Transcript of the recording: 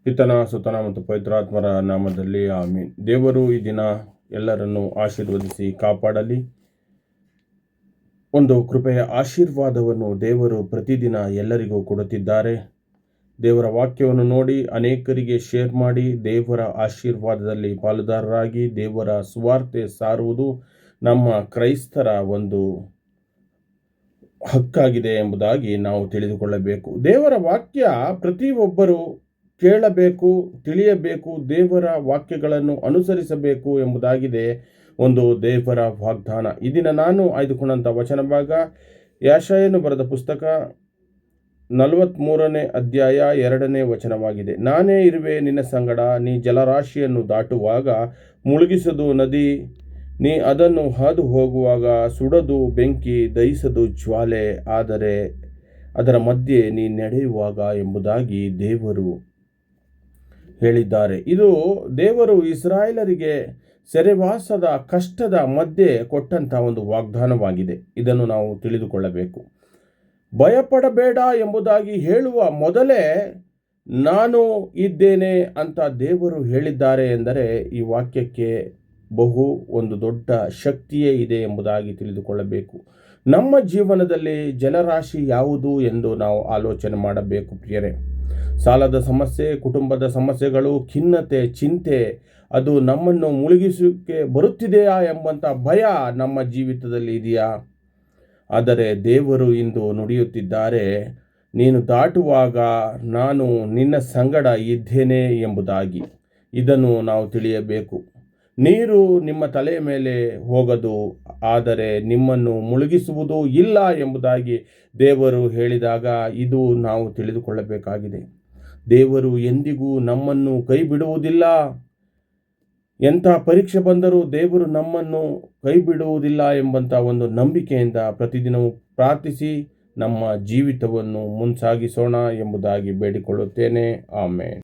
ಪಿತನ ಸುತನ ಮತ್ತು ಪವಿತ್ರಾತ್ಮರ ನಾಮದಲ್ಲಿ ಆಮೀನ್. ದೇವರು ಈ ದಿನ ಎಲ್ಲರನ್ನು ಆಶೀರ್ವದಿಸಿ ಕಾಪಾಡಲಿ. ಒಂದು ಕೃಪೆಯ ಆಶೀರ್ವಾದವನ್ನು ದೇವರು ಪ್ರತಿದಿನ ಎಲ್ಲರಿಗೂ ಕೊಡುತ್ತಿದ್ದಾರೆ. ದೇವರ ವಾಕ್ಯವನ್ನು ನೋಡಿ ಅನೇಕರಿಗೆ ಶೇರ್ ಮಾಡಿ ದೇವರ ಆಶೀರ್ವಾದದಲ್ಲಿ ಪಾಲುದಾರರಾಗಿ ದೇವರ ಸುವಾರ್ತೆ ಸಾರುವುದು ನಮ್ಮ ಕ್ರೈಸ್ತರ ಒಂದು ಹಕ್ಕಾಗಿದೆ ಎಂಬುದಾಗಿ ನಾವು ತಿಳಿದುಕೊಳ್ಳಬೇಕು. ದೇವರ ವಾಕ್ಯ ಪ್ರತಿಯೊಬ್ಬರು ಕೇಳಬೇಕು, ತಿಳಿಯಬೇಕು, ದೇವರ ವಾಕ್ಯಗಳನ್ನು ಅನುಸರಿಸಬೇಕು ಎಂಬುದಾಗಿದೆ ಒಂದು ದೇವರ ವಾಗ್ದಾನ. ಈ ದಿನ ನಾನು ಆಯ್ದುಕೊಂಡಂಥ ವಚನ ಭಾಗ ಯೆಶಾಯನು ಬರೆದ ಪುಸ್ತಕ 43ನೇ ಅಧ್ಯಾಯ 2ನೇ ವಚನವಾಗಿದೆ. ನಾನೇ ಇರುವೆ ನಿನ್ನ ಸಂಗಡ, ನೀ ಜಲರಾಶಿಯನ್ನು ದಾಟುವಾಗ ಮುಳುಗಿಸದು ನದಿ, ನೀ ಅದನ್ನು ಹಾದು ಹೋಗುವಾಗ ಸುಡದು ಬೆಂಕಿ, ದಹಿಸದು ಜ್ವಾಲೆ, ಆದರೆ ಅದರ ಮಧ್ಯೆ ನೀ ನಡೆಯುವಾಗ ಎಂಬುದಾಗಿ ದೇವರು ಹೇಳಿದ್ದಾರೆ. ಇದು ದೇವರು ಇಸ್ರಾಯೇಲರಿಗೆ ಸೆರೆವಾಸದ ಕಷ್ಟದ ಮಧ್ಯೆ ಕೊಟ್ಟಂಥ ಒಂದು ವಾಗ್ದಾನವಾಗಿದೆ. ಇದನ್ನು ನಾವು ತಿಳಿದುಕೊಳ್ಳಬೇಕು. ಭಯಪಡಬೇಡ ಎಂಬುದಾಗಿ ಹೇಳುವ ಮೊದಲೇ ನಾನು ಇದ್ದೇನೆ ಅಂತ ದೇವರು ಹೇಳಿದ್ದಾರೆ ಎಂದರೆ ಈ ವಾಕ್ಯಕ್ಕೆ ಒಂದು ದೊಡ್ಡ ಶಕ್ತಿಯೇ ಇದೆ ಎಂಬುದಾಗಿ ತಿಳಿದುಕೊಳ್ಳಬೇಕು. ನಮ್ಮ ಜೀವನದಲ್ಲಿ ಜಲರಾಶಿ ಯಾವುದು ಎಂದು ನಾವು ಆಲೋಚನೆ ಮಾಡಬೇಕು ಪ್ರಿಯರೇ. ಸಾಲದ ಸಮಸ್ಯೆ, ಕುಟುಂಬದ ಸಮಸ್ಯೆಗಳು, ಖಿನ್ನತೆ, ಚಿಂತೆ, ಅದು ನಮ್ಮನ್ನು ಮುಳುಗಿಸೋಕೆ ಬರುತ್ತಿದೆಯಾ ಎಂಬಂಥ ಭಯ ನಮ್ಮ ಜೀವಿತದಲ್ಲಿ ಇದೆಯಾ? ಆದರೆ ದೇವರು ಇಂದು ನುಡಿಯುತ್ತಿದ್ದಾರೆ, ನೀನು ದಾಟುವಾಗ ನಾನು ನಿನ್ನ ಸಂಗಡ ಇದ್ದೇನೆ ಎಂಬುದಾಗಿ. ಇದನ್ನು ನಾವು ತಿಳಿಯಬೇಕು. ನೀರು ನಿಮ್ಮ ತಲೆಯ ಮೇಲೆ ಹೋಗದು, ಆದರೆ ನಿಮ್ಮನ್ನು ಮುಳುಗಿಸುವುದು ಇಲ್ಲ ಎಂಬುದಾಗಿ ದೇವರು ಹೇಳಿದಾಗ ಇದು ನಾವು ತಿಳಿದುಕೊಳ್ಳಬೇಕಾಗಿದೆ. ದೇವರು ಎಂದಿಗೂ ನಮ್ಮನ್ನು ಕೈ ಬಿಡುವುದಿಲ್ಲ. ಎಂಥ ಪರೀಕ್ಷೆ ಬಂದರೂ ದೇವರು ನಮ್ಮನ್ನು ಕೈ ಬಿಡುವುದಿಲ್ಲ ಎಂಬಂಥ ಒಂದು ನಂಬಿಕೆಯಿಂದ ಪ್ರತಿದಿನವೂ ಪ್ರಾರ್ಥಿಸಿ ನಮ್ಮ ಜೀವಿತವನ್ನು ಮುನ್ಸಾಗಿಸೋಣ ಎಂಬುದಾಗಿ ಬೇಡಿಕೊಳ್ಳುತ್ತೇನೆ. ಆಮೇನ್.